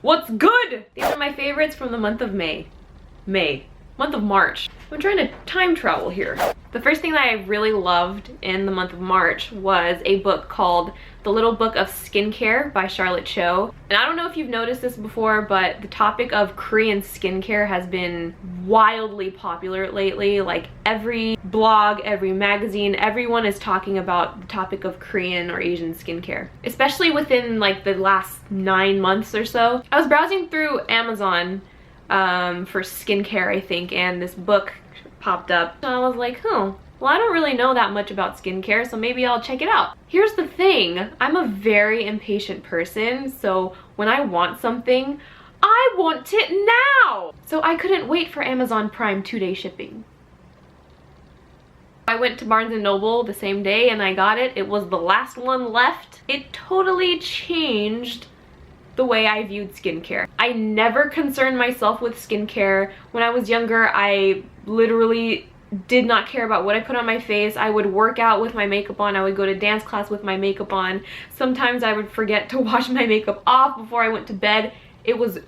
What's good? These are my favorites from the month of month of March. I'm trying to time travel here. The first thing that I really loved in the month of March was a book called The Little Book of Skincare by Charlotte Cho. And I don't know if you've noticed this before, but the topic of Korean skincare has been wildly popular lately. Like every blog, every magazine, everyone is talking about the topic of Korean or Asian skincare. Especially within like the last 9 months or so. I was browsing through Amazon for skincare, I think, and this book popped up. And I was like, well, I don't really know that much about skincare, so maybe I'll check it out. Here's the thing, I'm a very impatient person, so when I want something, I want it now! So I couldn't wait for Amazon Prime 2-day shipping. I went to Barnes & Noble the same day and I got it. It was the last one left. It totally changed the way I viewed skincare. I never concerned myself with skincare. When I was younger, I literally did not care about what I put on my face. I would work out with my makeup on. I would go to dance class with my makeup on. Sometimes I would forget to wash my makeup off before I went to bed. It was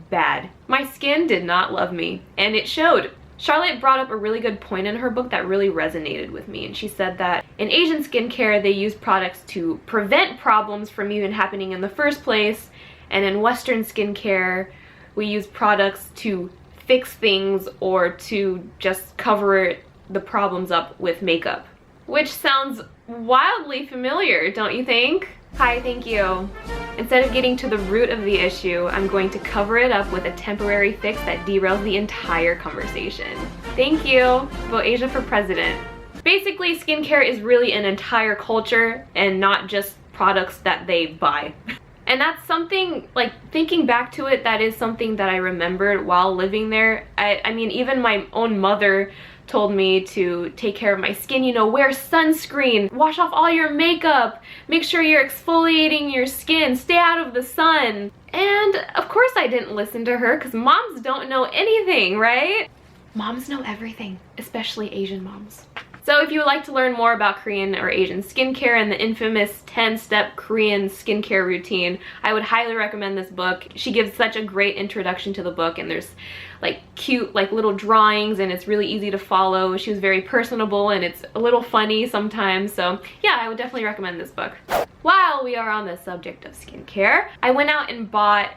bad. My skin did not love me, and it showed. Charlotte brought up a really good point in her book that really resonated with me, and she said that in Asian skincare, they use products to prevent problems from even happening in the first place, and in Western skincare, we use products to fix things or to just cover the problems up with makeup. Which sounds wildly familiar, don't you think? Hi, thank you. Instead of getting to the root of the issue, I'm going to cover it up with a temporary fix that derails the entire conversation. Thank you. Vote Asia for president. Basically, skincare is really an entire culture and not just products that they buy. And that's something, like, thinking back to it, that is something that I remembered while living there. I mean, even my own mother told me to take care of my skin, you know, wear sunscreen, wash off all your makeup, make sure you're exfoliating your skin, stay out of the sun. And of course I didn't listen to her, because moms don't know anything, right? Moms know everything, especially Asian moms. So if you would like to learn more about Korean or Asian skincare and the infamous 10-step Korean skincare routine, I would highly recommend this book. She gives such a great introduction to the book, and there's like cute like little drawings, and it's really easy to follow. She was very personable, and it's a little funny sometimes. So yeah, I would definitely recommend this book. While we are on the subject of skincare, I went out and bought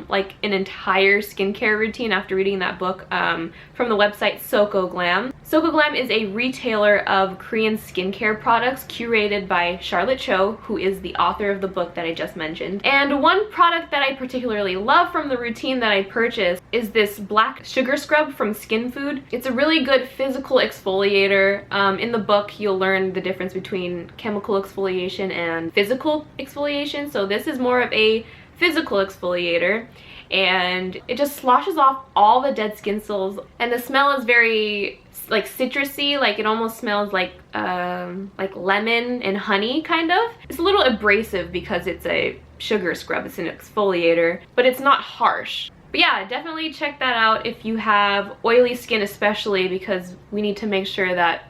like an entire skincare routine after reading that book from the website Soko Glam. Soko Glam is a retailer of Korean skincare products curated by Charlotte Cho, who is the author of the book that I just mentioned. And one product that I particularly love from the routine that I purchased is this black sugar scrub from Skin Food. It's a really good physical exfoliator. In the book, you'll learn the difference between chemical exfoliation and physical exfoliation. So this is more of a physical exfoliator, and it just sloshes off all the dead skin cells, and the smell is very like citrusy, like it almost smells like lemon and honey kind of. It's a little abrasive because it's a sugar scrub, it's an exfoliator, but it's not harsh. But yeah, definitely check that out if you have oily skin, especially because we need to make sure that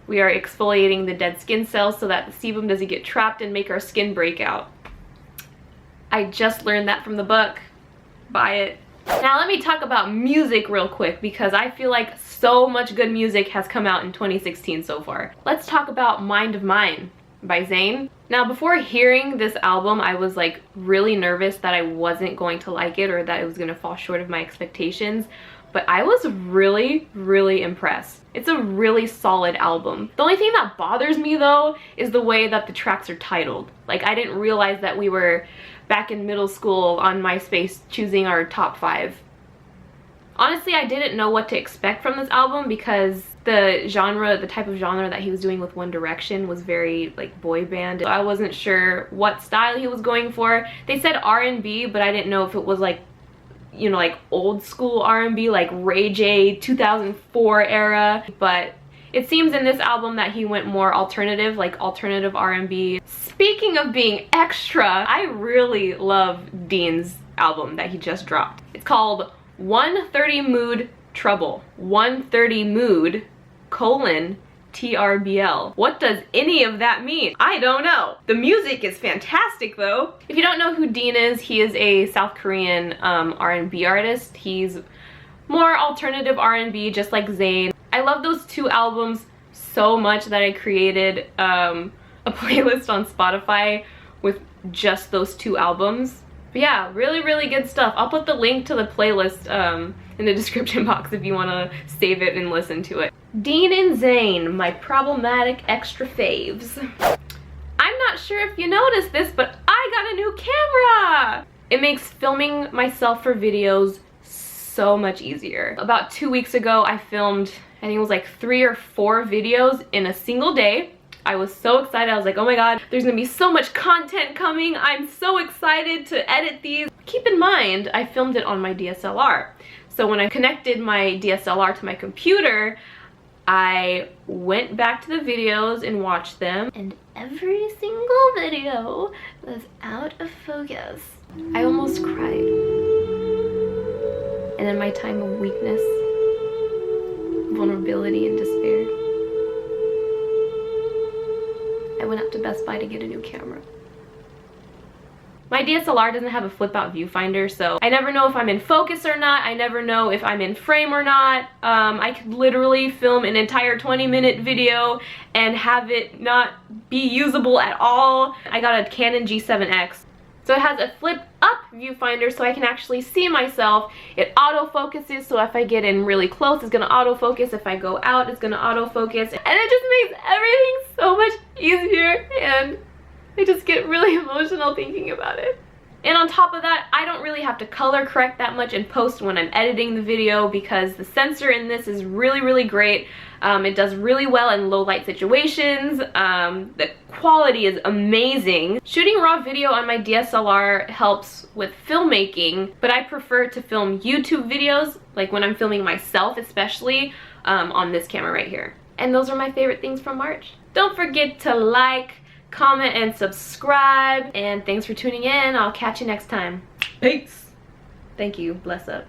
we are exfoliating the dead skin cells so that the sebum doesn't get trapped and make our skin break out. I just learned that from the book. Buy it. Now let me talk about music real quick, because I feel like so much good music has come out in 2016 so far. Let's talk about Mind of Mine by Zayn. Now before hearing this album, I was like really nervous that I wasn't going to like it or that it was going to fall short of my expectations, but I was really, really impressed. It's a really solid album. The only thing that bothers me though is the way that the tracks are titled. Like, I didn't realize that we were back in middle school on MySpace choosing our top 5. Honestly, I didn't know what to expect from this album because the type of genre that he was doing with One Direction was very like boy band. I wasn't sure what style he was going for. They said R&B, but I didn't know if it was like, you know, like old school R&B, like Ray J 2004 era. But it seems in this album that he went more alternative, like alternative R&B. Speaking of being extra, I really love Dean's album that he just dropped. It's called 130 Mood Trouble. 130 Mood, TRBL. What does any of that mean? I don't know. The music is fantastic though. If you don't know who Dean is, he is a South Korean R&B artist. He's more alternative R&B, just like Zayn. I love those two albums so much that I created a playlist on Spotify with just those two albums. But yeah, really, really good stuff. I'll put the link to the playlist in the description box if you want to save it and listen to it. Dean and Zayn, my problematic extra faves. I'm not sure if you noticed this, but I got a new camera! It makes filming myself for videos so much easier. About 2 weeks ago, I filmed, I think it was like 3 or 4 videos in a single day. I was so excited. I was like, oh my god, there's gonna be so much content coming. I'm so excited to edit these. Keep in mind, I filmed it on my DSLR. So when I connected my DSLR to my computer, I went back to the videos and watched them, and every single video was out of focus. I almost cried. And in my time of weakness, vulnerability, and despair, I went up to Best Buy to get a new camera. My DSLR doesn't have a flip out viewfinder, so I never know if I'm in focus or not. I never know if I'm in frame or not. I could literally film an entire 20-minute video and have it not be usable at all. I got a Canon G7X. So it has a flip up viewfinder so I can actually see myself. It autofocuses, so if I get in really close, it's gonna autofocus. If I go out, it's gonna autofocus. And it just makes everything so much easier, and I just get really emotional thinking about it. And on top of that, I don't really have to color correct that much in post when I'm editing the video because the sensor in this is really, really great. It does really well in low light situations. The quality is amazing. Shooting raw video on my DSLR helps with filmmaking, but I prefer to film YouTube videos, like when I'm filming myself especially, on this camera right here. And those are my favorite things from March. Don't forget to like, comment, and subscribe. And thanks for tuning in. I'll catch you next time. Peace. Thank you. Bless up.